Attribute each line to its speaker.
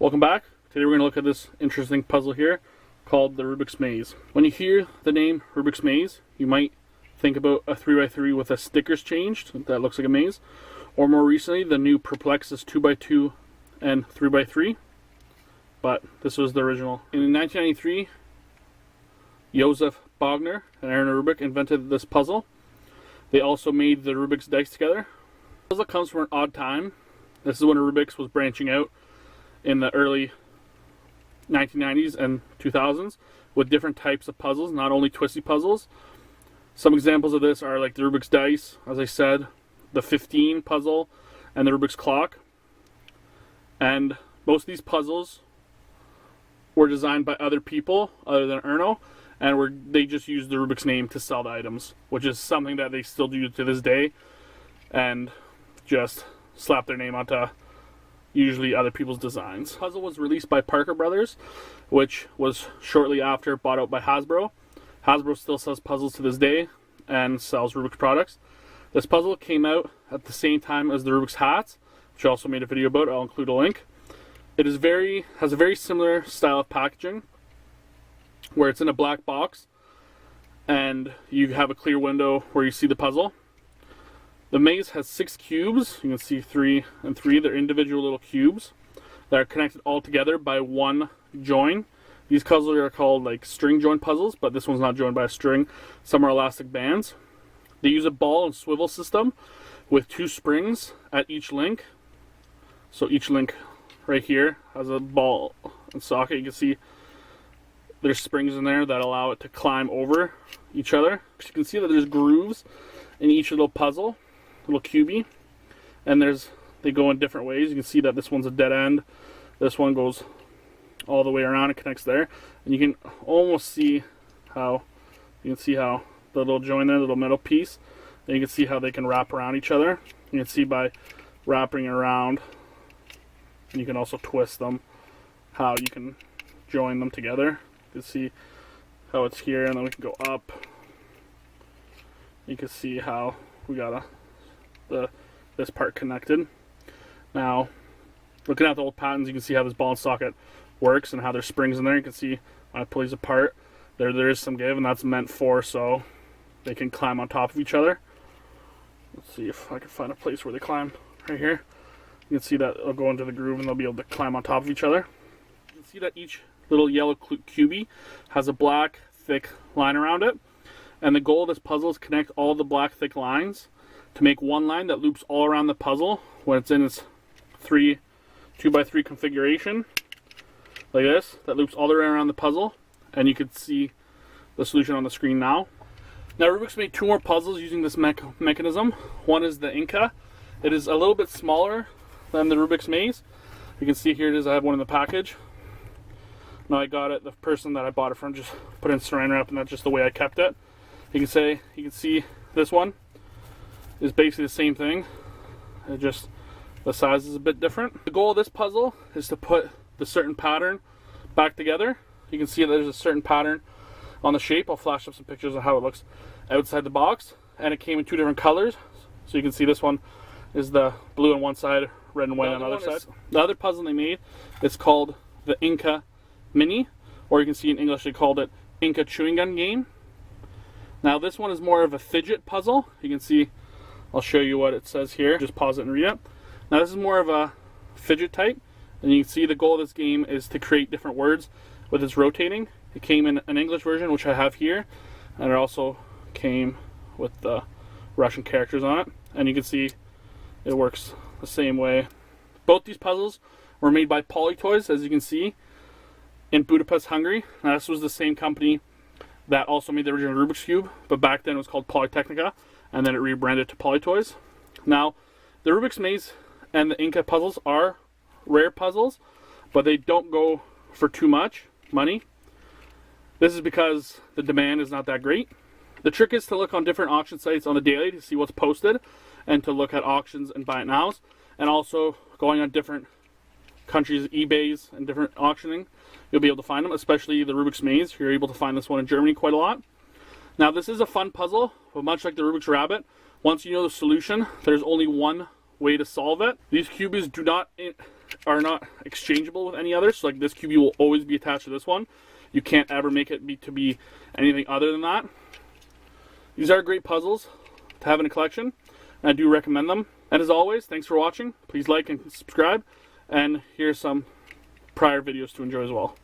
Speaker 1: Welcome back. Today we're going to look at this interesting puzzle here called the Rubik's Maze. When you hear the name Rubik's Maze, you might think about a 3x3 with the stickers changed. That looks like a maze. Or more recently, the new Perplexus 2x2 and 3x3. But this was the original. In 1993, Josef Bogner and Aaron Rubik invented this puzzle. They also made the Rubik's dice together. The puzzle comes from an odd time. This is when Rubik's was branching out in the early 1990s and 2000s with different types of puzzles, not only twisty puzzles. Some examples of this are like the Rubik's dice, as I said, the 15 puzzle, and the Rubik's clock. And most of these puzzles were designed by other people other than Erno, and they just used the Rubik's name to sell the items, which is something that they still do to this day, and just slap their name onto usually other people's designs. The puzzle was released by Parker Brothers, which was shortly after bought out by Hasbro. Hasbro still sells puzzles to this day and sells Rubik's products. This puzzle came out at the same time as the Rubik's hats, which I also made a video about. I'll include a link. It is has a very similar style of packaging, where it's in a black box and you have a clear window where you see the puzzle. The maze has 6 cubes. You can see 3 and 3. They're individual little cubes that are connected all together by one join. These puzzles are called like string join puzzles, but this one's not joined by a string. Some are elastic bands. They use a ball and swivel system with 2 springs at each link. So each link right here has a ball and socket. You can see there's springs in there that allow it to climb over each other. You can see that there's grooves in each little puzzle, little cubie, and they go in different ways. You can see that this one's a dead end. This one goes all the way around and connects there, and you can almost see how the little join there, the little metal piece, and you can see how they can wrap around each other. You can see by wrapping around, and you can also twist them, how you can join them together. You can see how it's here, and then we can go up. You can see how we got this part connected. Now, looking at the old patterns, you can see how this ball and socket works and how there's springs in there. You can see when I pull these apart, there is some give, and that's meant for so they can climb on top of each other. Let's see if I can find a place where they climb. Right here. You can see that it'll go into the groove and they'll be able to climb on top of each other. You can see that each little yellow cubie has a black thick line around it. And the goal of this puzzle is to connect all the black thick lines to make one line that loops all around the puzzle when it's in its 2x3 configuration, like this, that loops all the way around the puzzle, and you can see the solution on the screen now. Now Rubik's made 2 more puzzles using this mechanism. One is the Inca. It is a little bit smaller than the Rubik's Maze. You can see here it is. I have one in the package. Now I got it, the person that I bought it from just put it in saran wrap, and that's just the way I kept it. You can see this one is basically the same thing. It just, the size is a bit different. The goal of this puzzle is to put the certain pattern back together. You can see that there's a certain pattern on the shape. I'll flash up some pictures of how it looks outside the box. And it came in 2 different colors. So you can see this one is the blue on one side, red and white on the other side. The other puzzle they made is called the Inca Mini, or you can see in English they called it Inca Chewing Gun Game. Now this one is more of a fidget puzzle. You can see, I'll show you what it says here. Just pause it and read it. Now this is more of a fidget type, and you can see the goal of this game is to create different words with its rotating. It came in an English version, which I have here, and it also came with the Russian characters on it. And you can see it works the same way. Both these puzzles were made by Polytoys, as you can see, in Budapest, Hungary. Now this was the same company that also made the original Rubik's Cube, but back then it was called Polytechnica, and then it rebranded to Polytoys. Now, the Rubik's Maze and the Inca puzzles are rare puzzles, but they don't go for too much money. This is because the demand is not that great. The trick is to look on different auction sites on the daily to see what's posted, and to look at auctions and buy it nows, and also going on different countries' eBays and different auctioning. You'll be able to find them, especially the Rubik's Maze. You're able to find this one in Germany quite a lot. Now this is a fun puzzle, but much like the Rubik's Rabbit, once you know the solution, there's only one way to solve it. These cubies do not are not exchangeable with any others. So like this QB will always be attached to this one. You can't ever make it be anything other than that. These are great puzzles to have in a collection, and I do recommend them. And as always, thanks for watching. Please like and subscribe, and here's some prior videos to enjoy as well.